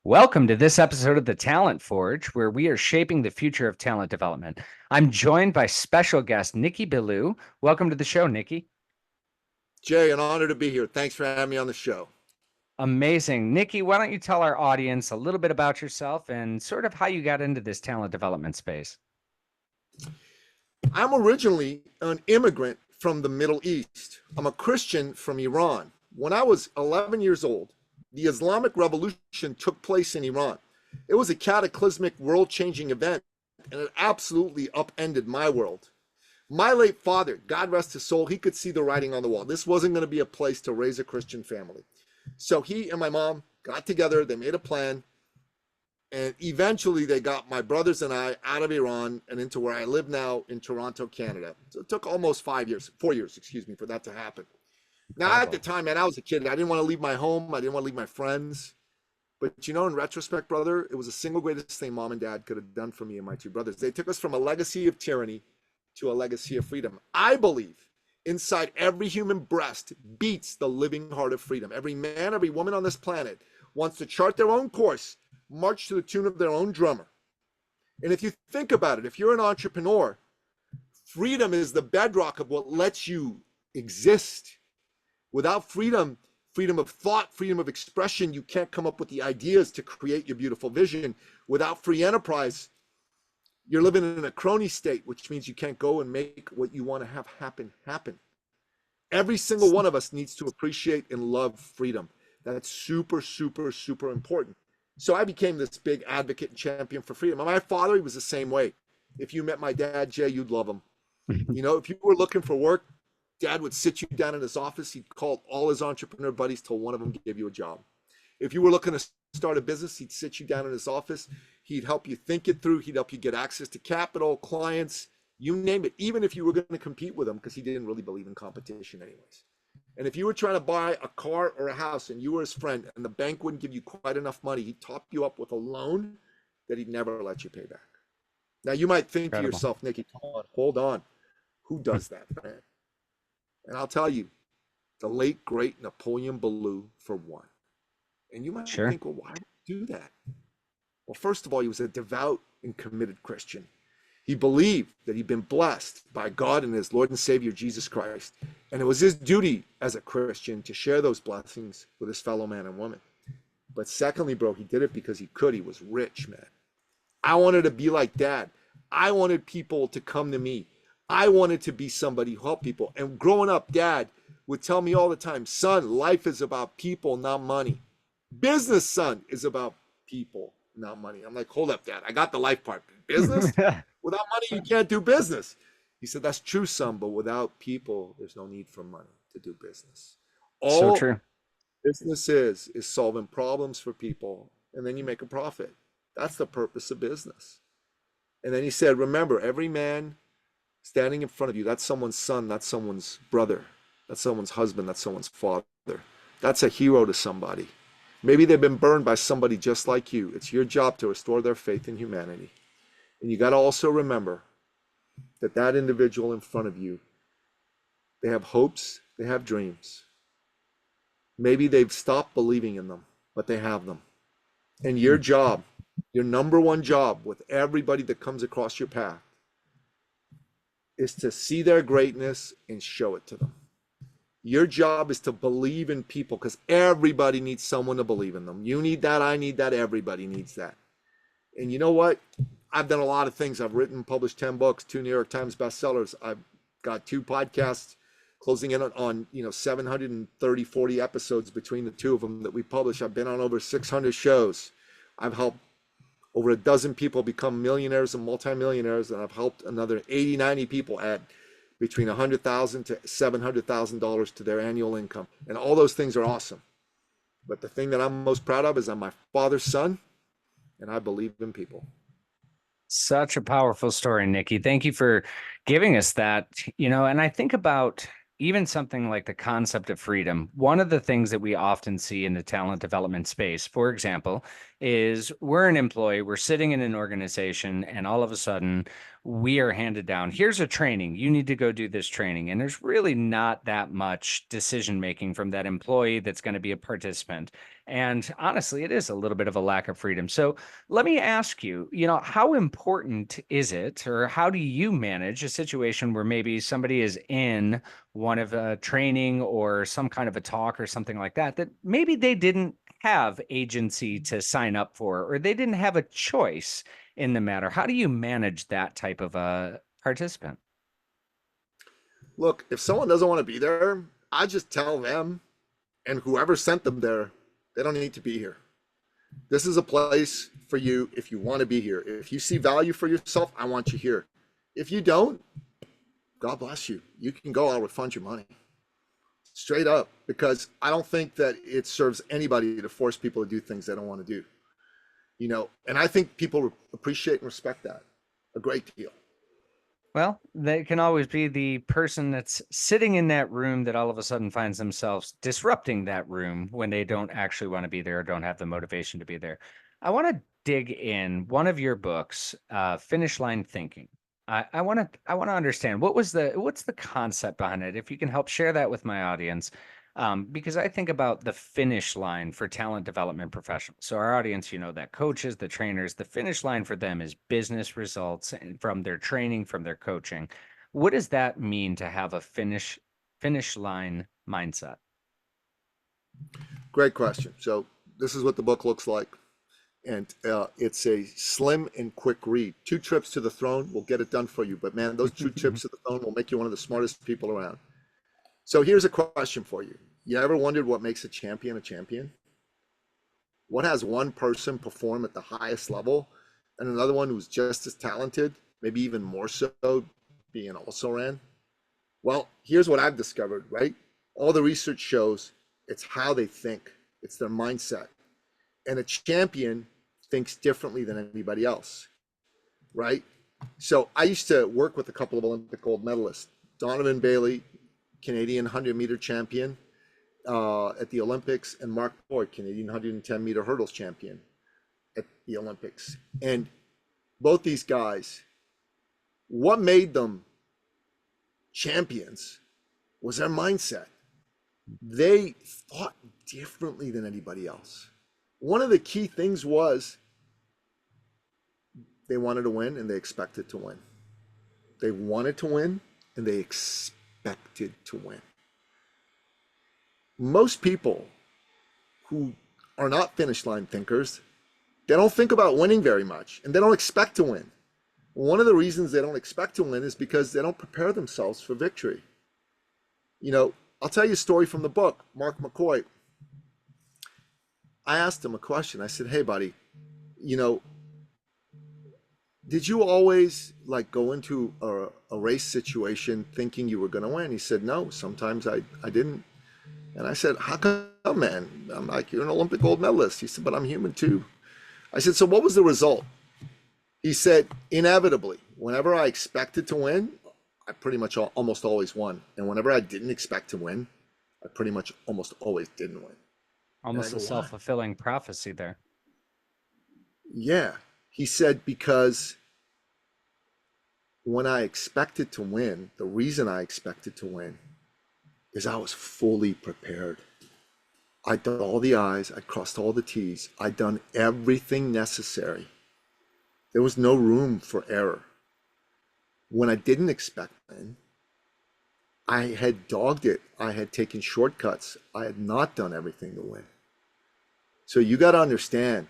Welcome to this episode of the Talent Forge, where we are shaping the future of talent development. I'm joined by special guest Nikky Billou. Welcome to the show, Nikky. Jay, an honor to be here. Thanks for having me on the show. Amazing. Nikky, why don't you tell our audience a little bit about yourself and sort of how you got into this talent development space? I'm originally an immigrant from the Middle East. I'm a Christian from Iran. When I was 11 years old, the Islamic Revolution took place in Iran. It was a cataclysmic, world-changing event, and it absolutely upended my world. My late father, God rest his soul, he could see the writing on the wall. This wasn't going to be a place to raise a Christian family. So he and my mom got together, they made a plan, and eventually they got my brothers and I out of Iran and into where I live now in Toronto, Canada. So it took almost 4 years, for that to happen. Now, at the time, man, I was a kid. I didn't want to leave my home. I didn't want to leave my friends. But, in retrospect, brother, it was the single greatest thing mom and dad could have done for me and my two brothers. They took us from a legacy of tyranny to a legacy of freedom. I believe inside every human breast beats the living heart of freedom. Every man, every woman on this planet wants to chart their own course, march to the tune of their own drummer. And if you think about it, if you're an entrepreneur, freedom is the bedrock of what lets you exist. Without freedom, freedom of thought, freedom of expression, you can't come up with the ideas to create your beautiful vision. Without free enterprise, you're living in a crony state, which means you can't go and make what you want to have happen. Every single one of us needs to appreciate and love freedom. That's super, super, super important. So I became this big advocate and champion for freedom. And my father, he was the same way. If you met my dad, Jay, you'd love him. If you were looking for work, Dad would sit you down in his office. He'd call all his entrepreneur buddies till one of them gave you a job. If you were looking to start a business, he'd sit you down in his office. He'd help you think it through. He'd help you get access to capital, clients, you name it, even if you were going to compete with him, because he didn't really believe in competition anyways. And if you were trying to buy a car or a house and you were his friend and the bank wouldn't give you quite enough money, he'd top you up with a loan that he'd never let you pay back. Now, you might think to yourself, Nikky, hold on. Who does that, man? And I'll tell you, the late, great Napoleon Billou, for one. And you might think, well, why would he do that? Well, first of all, he was a devout and committed Christian. He believed that he'd been blessed by God and his Lord and Savior, Jesus Christ. And it was his duty as a Christian to share those blessings with his fellow man and woman. But secondly, bro, he did it because he could. He was rich, man. I wanted to be like Dad. I wanted people to come to me. I wanted to be somebody who helped people. And growing up, Dad would tell me all the time, son, life is about people, not money. Business, son, is about people, not money. I'm like, hold up, Dad. I got the life part. Business? Without money, you can't do business. He said, that's true, son, but without people, there's no need for money to do business. All business is solving problems for people, and then you make a profit. That's the purpose of business. And then he said, remember, every man standing in front of you, that's someone's son, that's someone's brother, that's someone's husband, that's someone's father. That's a hero to somebody. Maybe they've been burned by somebody just like you. It's your job to restore their faith in humanity. And you got to also remember that that individual in front of you, they have hopes, they have dreams. Maybe they've stopped believing in them, but they have them. And your job, your number one job with everybody that comes across your path, is to see their greatness and show it to them. Your job is to believe in people, because everybody needs someone to believe in them. You need that, I need that, everybody needs that. And you know what? I've done a lot of things. I've written, published 10 books, 2 New York Times bestsellers. I've got 2 podcasts closing in on 730, 40 episodes between the 2 of them that we publish. I've been on over 600 shows. I've helped over a dozen people become millionaires and multimillionaires, and I've helped another 80, 90 people add between $100,000 to $700,000 to their annual income. And all those things are awesome. But the thing that I'm most proud of is I'm my father's son, and I believe in people. Such a powerful story, Nikky. Thank you for giving us that. And I think about even something like the concept of freedom. One of the things that we often see in the talent development space, for example, is we're an employee, we're sitting in an organization, and all of a sudden we are handed down, here's a training, you need to go do this training. And there's really not that much decision making from that employee that's going to be a participant. And honestly, it is a little bit of a lack of freedom. So let me ask you, how important is it, or how do you manage a situation where maybe somebody is in one of a training or some kind of a talk or something like that, that maybe they didn't have agency to sign up for, or they didn't have a choice in the matter? How do you manage that type of a participant? Look, if someone doesn't want to be there, I just tell them and whoever sent them there, they don't need to be here. This is a place for you if you want to be here. If you see value for yourself, I want you here. If you don't, God bless you. You can go, I'll refund your money. Straight up, because I don't think that it serves anybody to force people to do things they don't want to do. And I think people appreciate and respect that a great deal. Well, they can always be the person that's sitting in that room that all of a sudden finds themselves disrupting that room when they don't actually want to be there or don't have the motivation to be there. I want to dig in one of your books, Finish Line Thinking. I want to understand what's the concept behind it. If you can help share that with my audience, because I think about the finish line for talent development professionals. So our audience, that coaches, the trainers, the finish line for them is business results and from their training, from their coaching. What does that mean to have a finish line mindset? Great question. So this is what the book looks like. And it's a slim and quick read. 2 trips to the throne will get it done for you. But man, those 2 trips to the throne will make you one of the smartest people around. So here's a question for you. You ever wondered what makes a champion a champion? What has one person perform at the highest level and another one who's just as talented, maybe even more so, being also ran? Well, here's what I've discovered, right? All the research shows it's how they think, it's their mindset. And a champion thinks differently than anybody else, right? So I used to work with a couple of Olympic gold medalists, Donovan Bailey, Canadian 100-meter champion at the Olympics, and Mark Boyd, Canadian 110-meter hurdles champion at the Olympics. And both these guys, what made them champions was their mindset. They thought differently than anybody else. One of the key things was they wanted to win and they expected to win. They wanted to win and they expected to win. Most people who are not finish line thinkers, they don't think about winning very much and they don't expect to win. One of the reasons they don't expect to win is because they don't prepare themselves for victory. I'll tell you a story from the book, Mark McCoy. I asked him a question. I said, hey, buddy, did you always go into a race situation thinking you were going to win? He said, no, sometimes I didn't. And I said, how come, man? I'm like, you're an Olympic gold medalist. He said, but I'm human too. I said, so what was the result? He said, inevitably, whenever I expected to win, I pretty much almost always won. And whenever I didn't expect to win, I pretty much almost always didn't win. Almost a self-fulfilling prophecy there. Yeah. He said, because when I expected to win, the reason I expected to win is I was fully prepared. I'd done all the I's, I crossed all the T's, I'd done everything necessary. There was no room for error. When I didn't expect to win, I had dogged it. I had taken shortcuts. I had not done everything to win. So you got to understand,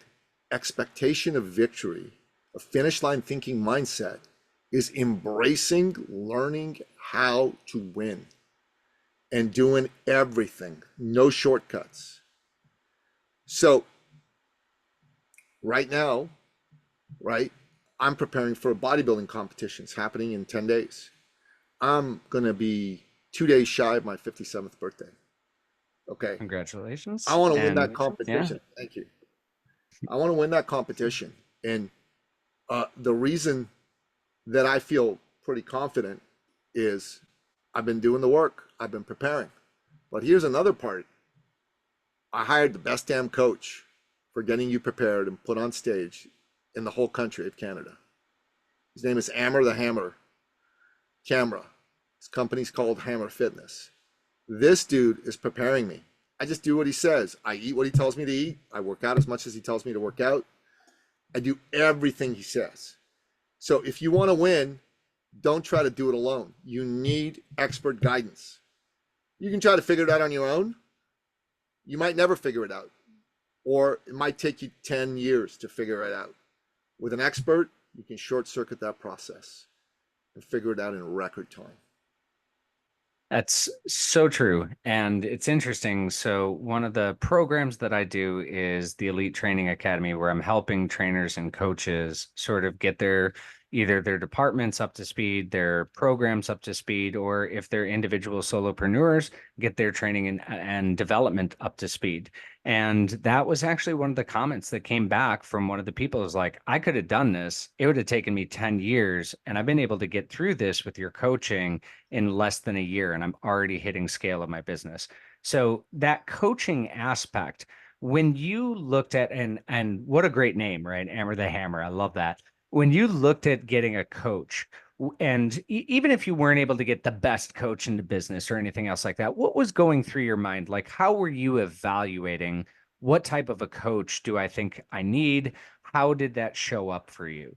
expectation of victory, a finish line thinking mindset is embracing learning how to win and doing everything, no shortcuts. So right now, I'm preparing for a bodybuilding competition. It's happening in 10 days. I'm going to be 2 days shy of my 57th birthday. Okay. Congratulations. I want to win that competition. Yeah. Thank you. I want to win that competition. And the reason that I feel pretty confident is I've been doing the work. I've been preparing. But here's another part. I hired the best damn coach for getting you prepared and put on stage in the whole country of Canada. His name is Amber the Hammer Camera. His company's called Hammer Fitness. This dude is preparing me. I just do what he says. I eat what he tells me to eat. I work out as much as he tells me to work out. I do everything he says. So if you want to win, don't try to do it alone. You need expert guidance. You can try to figure it out on your own. You might never figure it out, or it might take you 10 years to figure it out. With an expert, you can short circuit that process and figure it out in record time. That's so true. And it's interesting. So, one of the programs that I do is the Elite Training Academy, where I'm helping trainers and coaches sort of get their either their departments up to speed, their programs up to speed, or if they're individual solopreneurs, get their training and development up to speed. And that was actually one of the comments that came back from one of the people is like, I could have done this. It would have taken me 10 years. And I've been able to get through this with your coaching in less than a year, and I'm already hitting scale of my business. So that coaching aspect, when you looked at and what a great name, right? Amber the Hammer. I love that. When you looked at getting a coach, and even if you weren't able to get the best coach in the business or anything else like that, what was going through your mind? Like, how were you evaluating what type of a coach do I think I need? How did that show up for you?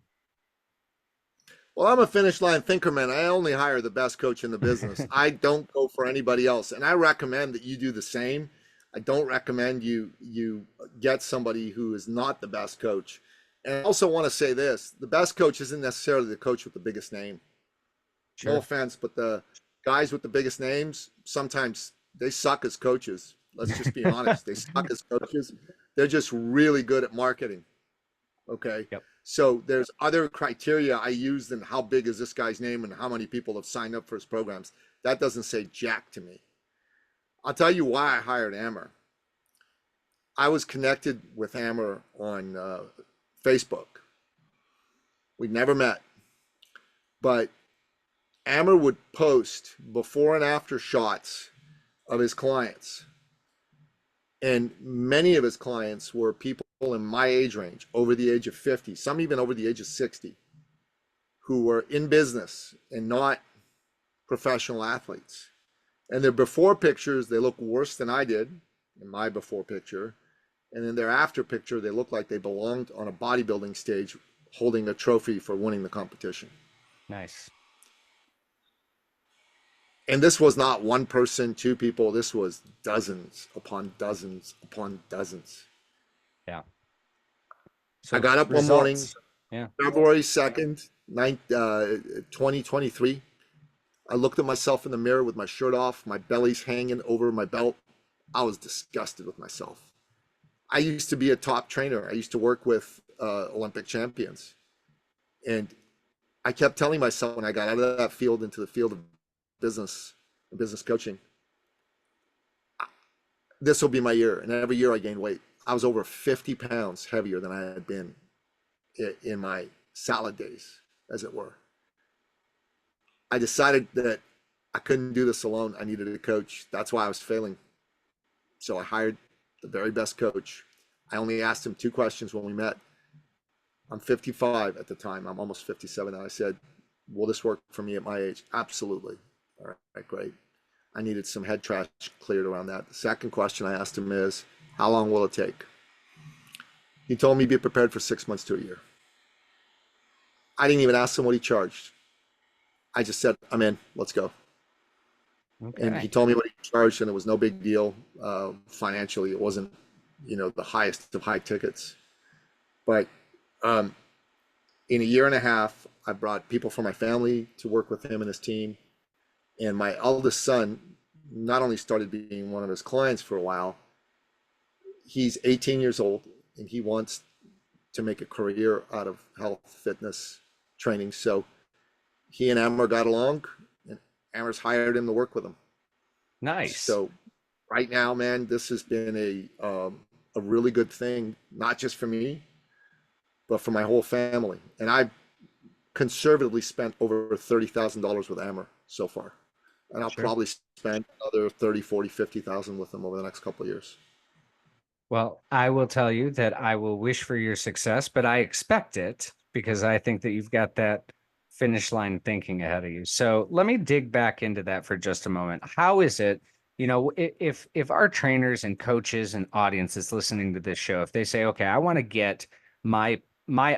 Well, I'm a finish line thinker, man. I only hire the best coach in the business. I don't go for anybody else, and I recommend that you do the same. I don't recommend you get somebody who is not the best coach. And I also want to say this: the best coach isn't necessarily the coach with the biggest name. No Sure. offense, but the guys with the biggest names sometimes they suck as coaches. Let's just be honest. They suck as coaches. They're just really good at marketing. Okay. Yep. So there's other criteria I use than how big is this guy's name and how many people have signed up for his programs. That doesn't say jack to me. I'll tell you why I hired Amber. I was connected with Amber on Facebook. We never met, but Amber would post before and after shots of his clients. And many of his clients were people in my age range, over the age of 50, some even over the age of 60, who were in business and not professional athletes. And their before pictures, they look worse than I did in my before picture. And in their after picture, they look like they belonged on a bodybuilding stage holding a trophy for winning the competition. Nice. And this was not one person, two people. This was dozens upon dozens upon dozens. Yeah. I So got up one morning, results. Yeah. February 2nd, 2023. I looked at myself in the mirror with my shirt off, my belly's hanging over my belt. I was disgusted with myself. I used to be a top trainer. I used to work with Olympic champions. And I kept telling myself when I got out of that field into the field of business and business coaching, this will be my year. And every year I gained weight. I was over 50 pounds heavier than I had been in my salad days, as it were. I decided that I couldn't do this alone. I needed a coach. That's why I was failing. So I hired the very best coach. I only asked him two questions when we met. I'm 55 at the time. I'm almost 57 now. I said, will this work for me at my age? Absolutely. All right, great. I needed some head trash cleared around that. The second question I asked him is, how long will it take? He told me be prepared for 6 months to a year. I didn't even ask him what he charged. I just said, I'm in, let's go. Okay. And he told me what he charged, and it was no big deal. Financially, it wasn't, the highest of high tickets. But in a year and a half, I brought people from my family to work with him and his team. And my eldest son not only started being one of his clients for a while, he's 18 years old and he wants to make a career out of health, fitness, training. So he and Amber got along, and Amber's hired him to work with him. Nice. So right now, man, this has been a really good thing, not just for me, but for my whole family. And I conservatively spent over $30,000 with Amber so far. And I'll Sure. probably spend another 30, 40, 50,000 with them over the next couple of years. Well, I will tell you that I will wish for your success, but I expect it because I think that you've got that finish line thinking ahead of you. So let me dig back into that for just a moment. How is it, if our trainers and coaches and audiences listening to this show, if they say, okay, I want to get my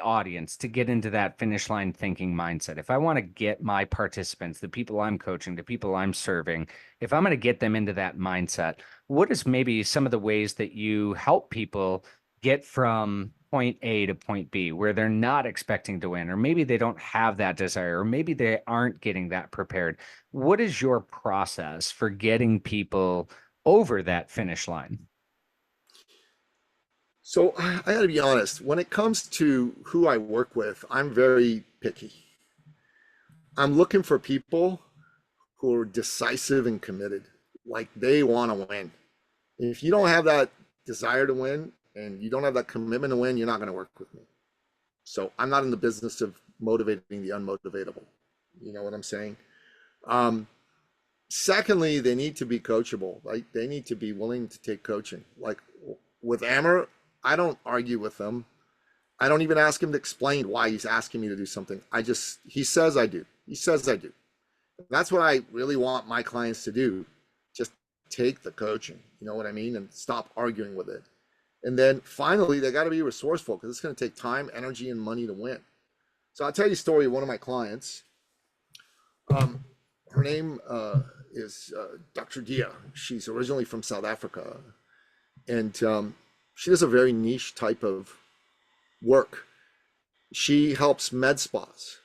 audience to get into that finish line thinking mindset. If I want to get my participants, the people I'm coaching, the people I'm serving, if I'm going to get them into that mindset, what is maybe some of the ways that you help people get from point A to point B where they're not expecting to win, or maybe they don't have that desire, or maybe they aren't getting that prepared? What is your process for getting people over that finish line? So I got to be honest, when it comes to who I work with, I'm very picky. I'm looking for people who are decisive and committed, like they want to win. If you don't have that desire to win and you don't have that commitment to win, you're not going to work with me. So I'm not in the business of motivating the unmotivatable. You know what I'm saying? Secondly, they need to be coachable. Like they need to be willing to take coaching. Like with Amber, I don't argue with him. I don't even ask him to explain why he's asking me to do something. He says I do. He says I do. That's what I really want my clients to do. Just take the coaching, you know what I mean? And stop arguing with it. And then finally, they got to be resourceful because it's going to take time, energy, and money to win. So I'll tell you a story of one of my clients. Her name is Dr. Dia. She's originally from South Africa. And she does a very niche type of work. She helps med spas.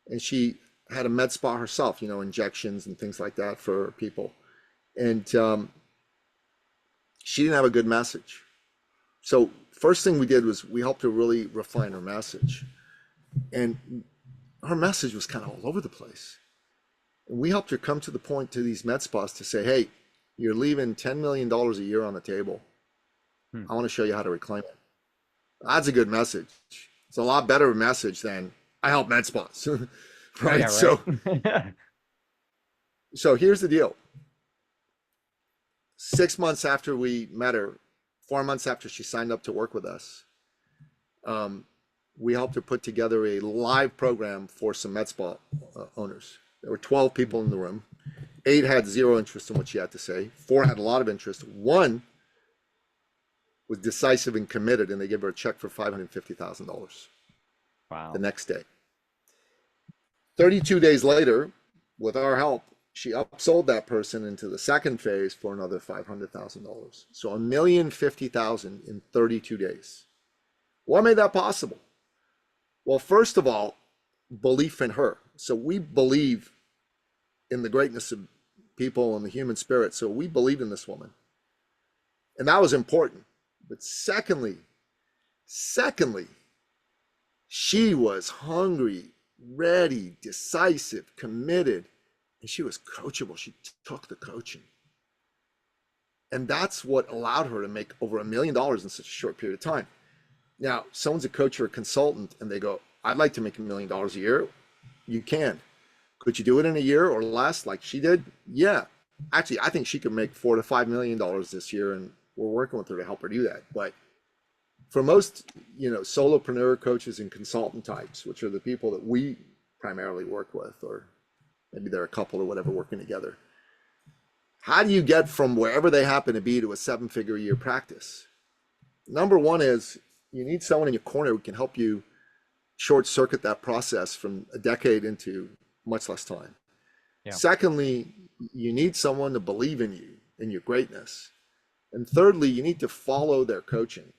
And she had a med spa herself, injections and things like that for people. And she didn't have a good message. So first thing we did was we helped her really refine her message. And her message was kind of all over the place. And we helped her come to the point to these med spas to say, hey, you're leaving $10 million a year on the table. I want to show you how to reclaim it. That's a good message. It's a lot better message than I help med spas. Right? Yeah, right. So here's the deal. 6 months after we met her, 4 months after she signed up to work with us, we helped her put together a live program for some med spa owners. There were 12 people in the room. 8 had zero interest in what she had to say. 4 had a lot of interest. 1 was decisive and committed, and they gave her a check for $550,000. Wow. The next day. 32 days later, with our help, she upsold that person into the second phase for another $500,000. So $1,050,000 in 32 days. What made that possible? Well, first of all, belief in her. So we believe in the greatness of people and the human spirit. So we believed in this woman. And that was important. But secondly, she was hungry, ready, decisive, committed, and she was coachable. She took the coaching. And that's what allowed her to make over $1 million in such a short period of time. Now, someone's a coach or a consultant and they go, I'd like to make $1 million a year. You can. Could you do it in a year or less like she did? Yeah. Actually, I think she could make $4 to $5 million this year, and we're working with her to help her do that. But for most, solopreneur coaches and consultant types, which are the people that we primarily work with, or maybe they're a couple or whatever working together, how do you get from wherever they happen to be to a 7-figure a year practice? Number one is you need someone in your corner who can help you short circuit that process from a decade into much less time. Yeah. Secondly, you need someone to believe in you, in your greatness. And thirdly, you need to follow their coaching.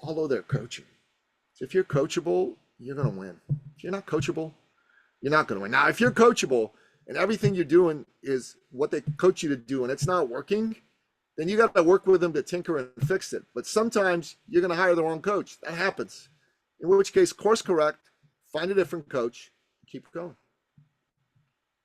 Follow their coaching. So if you're coachable, you're going to win. If you're not coachable, you're not going to win. Now, if you're coachable and everything you're doing is what they coach you to do and it's not working, then you got to work with them to tinker and fix it. But sometimes you're going to hire the wrong coach. That happens. In which case, course correct, find a different coach, keep going.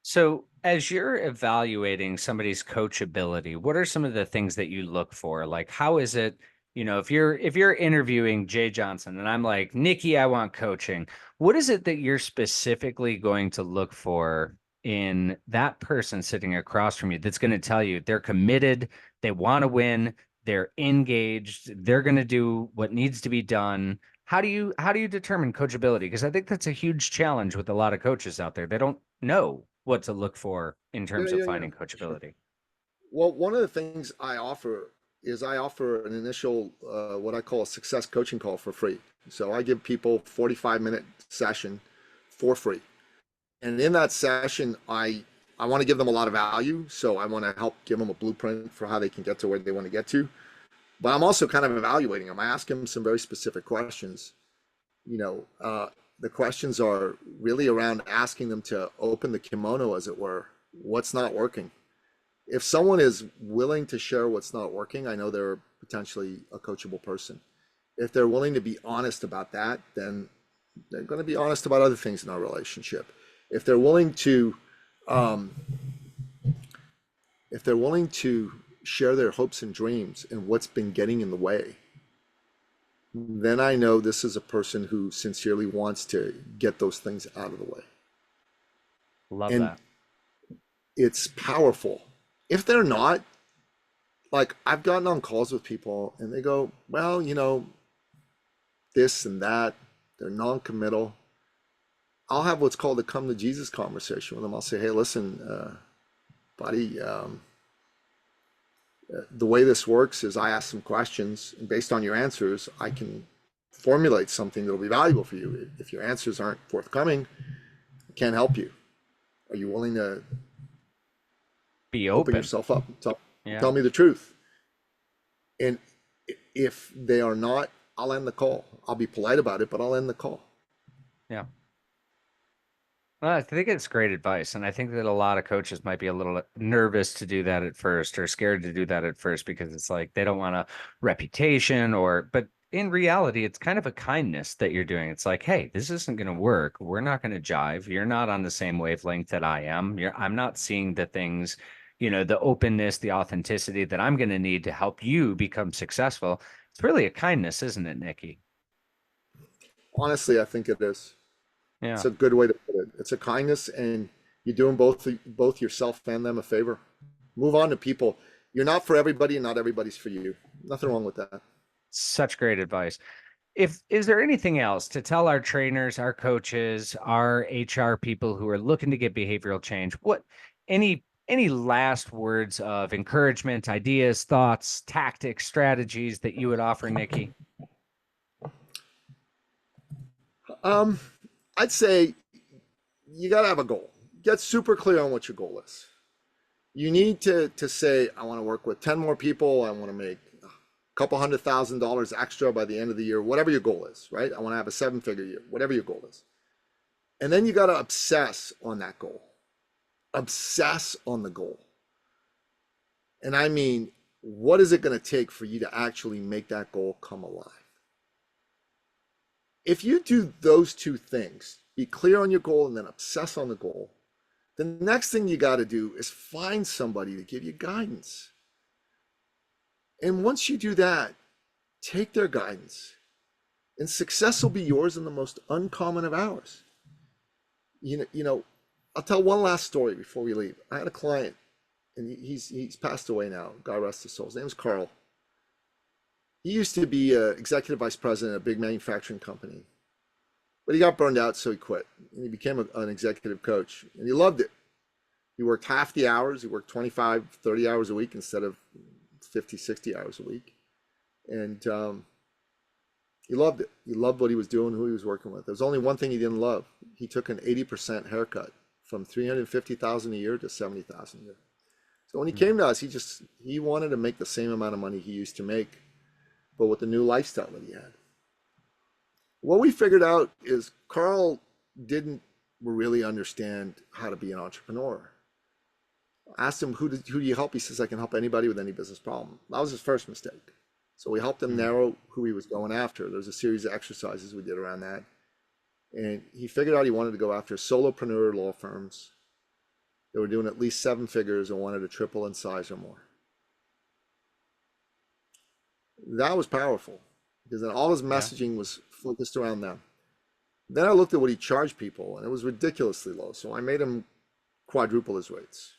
So as you're evaluating somebody's coachability, what are some of the things that you look for? Like, how is it, if you're interviewing Jay Johnson and I'm like, Nikki, I want coaching, what is it that you're specifically going to look for in that person sitting across from you that's going to tell you they're committed, they want to win, they're engaged, they're going to do what needs to be done? how do you determine coachability? Because I think that's a huge challenge with a lot of coaches out there. They don't know what to look for in Yeah, terms of yeah, yeah. finding Sure. coachability. Well, one of the things I offer is I offer an initial, what I call a success coaching call for free. So I give people 45-minute session for free. And in that session, I want to give them a lot of value. So I want to help give them a blueprint for how they can get to where they want to get to. But I'm also kind of evaluating them. I ask them some very specific questions. You know, the questions are really around asking them to open the kimono, as it were. What's not working? If someone is willing to share what's not working, I know they're potentially a coachable person. If they're willing to be honest about that, then they're going to be honest about other things in our relationship. If they're willing to, um, if they're willing to share their hopes and dreams and what's been getting in the way, then I know this is a person who sincerely wants to get those things out of the way. Love And that. it's powerful. If they're not, like I've gotten on calls with people and they go, well, this and that, they're non-committal. I'll have what's called a come to Jesus conversation with them. I'll say, hey, listen, buddy, the way this works is I ask some questions, and based on your answers, I can formulate something that'll be valuable for you. If your answers aren't forthcoming, I can't help you. Are you willing to Be open open. yourself up? Yeah. Tell me the truth. And if they are not, I'll end the call. I'll be polite about it, but I'll end the call. Yeah. Well, I think it's great advice. And I think that a lot of coaches might be a little nervous to do that at first or scared to do that at first because it's like they don't want a reputation but in reality, it's kind of a kindness that you're doing. It's like, hey, this isn't going to work. We're not going to jive. You're not on the same wavelength that I am. I'm not seeing the things, the openness, the authenticity that I'm going to need to help you become successful. It's really a kindness, isn't it, Nikki? Honestly, I think it is. It's Yeah. a good way to put it. It's a kindness, and you're doing both yourself and them a favor. Move on to people. You're not for everybody, and not everybody's for you. Nothing wrong with that. Such great advice. If is there anything else to tell our trainers, our coaches, our HR people who are looking to get behavioral change? Any last words of encouragement, ideas, thoughts, tactics, strategies that you would offer, Nikki? Um, I'd say you got to have a goal. Get super clear on what your goal is. You need to say, I want to work with 10 more people. I want to make a couple $100,000 extra by the end of the year, whatever your goal is, right? I want to have a 7-figure year, whatever your goal is. And then you got to obsess on that goal. Obsess on the goal. And I mean, what is it going to take for you to actually make that goal come alive? If you do those two things, be clear on your goal and then obsess on the goal, the next thing you got to do is find somebody to give you guidance. And once you do that, take their guidance, and success will be yours in the most uncommon of hours. I'll tell one last story before we leave. I had a client, and he's passed away now. God rest his soul. His name is Carl. He used to be executive vice president of a big manufacturing company, but he got burned out, so he quit. And he became an executive coach, and he loved it. He worked half the hours. He worked 25, 30 hours a week instead of 50, 60 hours a week. And he loved it. He loved what he was doing, who he was working with. There was only one thing he didn't love. He took an 80% haircut from 350,000 a year to 70,000 a year. So when he came to us, he wanted to make the same amount of money he used to make, but with the new lifestyle that he had. What we figured out is Carl didn't really understand how to be an entrepreneur. I asked him, who do you help? He says, I can help anybody with any business problem. That was his first mistake. So we helped him narrow who he was going after. There's a series of exercises we did around that. And he figured out he wanted to go after solopreneur law firms. They were doing at least 7 figures and wanted to triple in size or more. That was powerful because then all his Yeah. messaging was focused around them. Then I looked at what he charged people, and it was ridiculously low. So I made him quadruple his rates.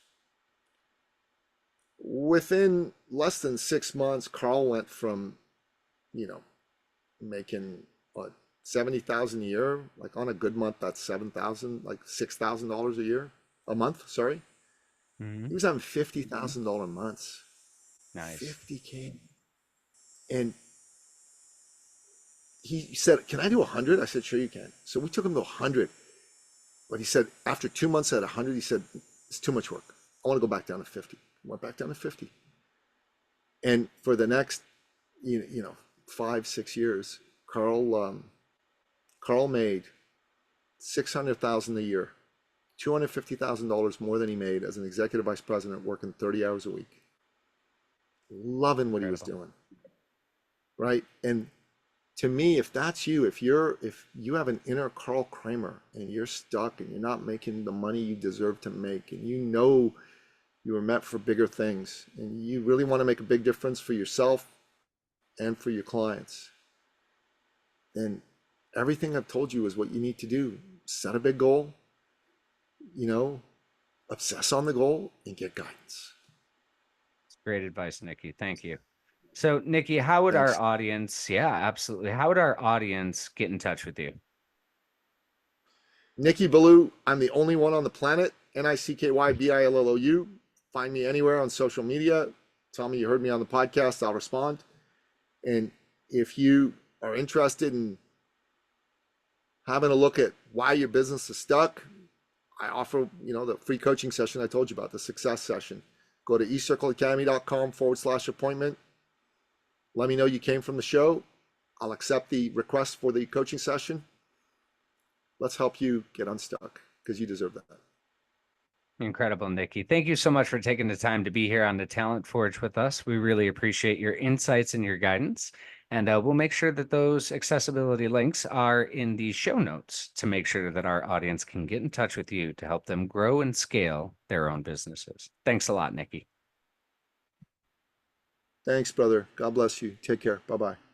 Within less than 6 months, Carl went from, making what, 70,000 a year. Like on a good month, that's 7,000, like $6,000 a year, a month. Sorry, Hmm. he was having $50,000 months, Nice. 50K, and he said, "Can I do 100?" I said, "Sure you can." So we took him to 100, but he said after 2 months at 100, he said, "It's too much work. I want to go back down to 50." Went back down to 50, and for the next, 5, 6 years, Carl made 600,000 a year, $250,000 more than he made as an executive vice president, working 30 hours a week, loving what he was Incredible. doing, right? And to me, if that's you, if you have an inner Carl Kramer and you're stuck and you're not making the money you deserve to make, and you know you were meant for bigger things, and you really want to make a big difference for yourself and for your clients, then everything I've told you is what you need to do. Set a big goal, you know, obsess on the goal and get guidance. Great advice, Nikki. Thank you. So, Nikki, how would our Thanks. audience, yeah, absolutely. How would our audience get in touch with you? Nikky Billou, I'm the only one on the planet. NickYBillou. Find me anywhere on social media. Tell me you heard me on the podcast. I'll respond. And if you are interested in having a look at why your business is stuck, I offer, the free coaching session I told you about, the success session. Go to ecircleacademy.com/appointment. Let me know you came from the show. I'll accept the request for the coaching session. Let's help you get unstuck because you deserve that. Incredible, Nikki. Thank you so much for taking the time to be here on the Talent Forge with us. We really appreciate your insights and your guidance. And we'll make sure that those accessibility links are in the show notes to make sure that our audience can get in touch with you to help them grow and scale their own businesses. Thanks a lot, Nikki. Thanks, brother. God bless you. Take care. Bye bye.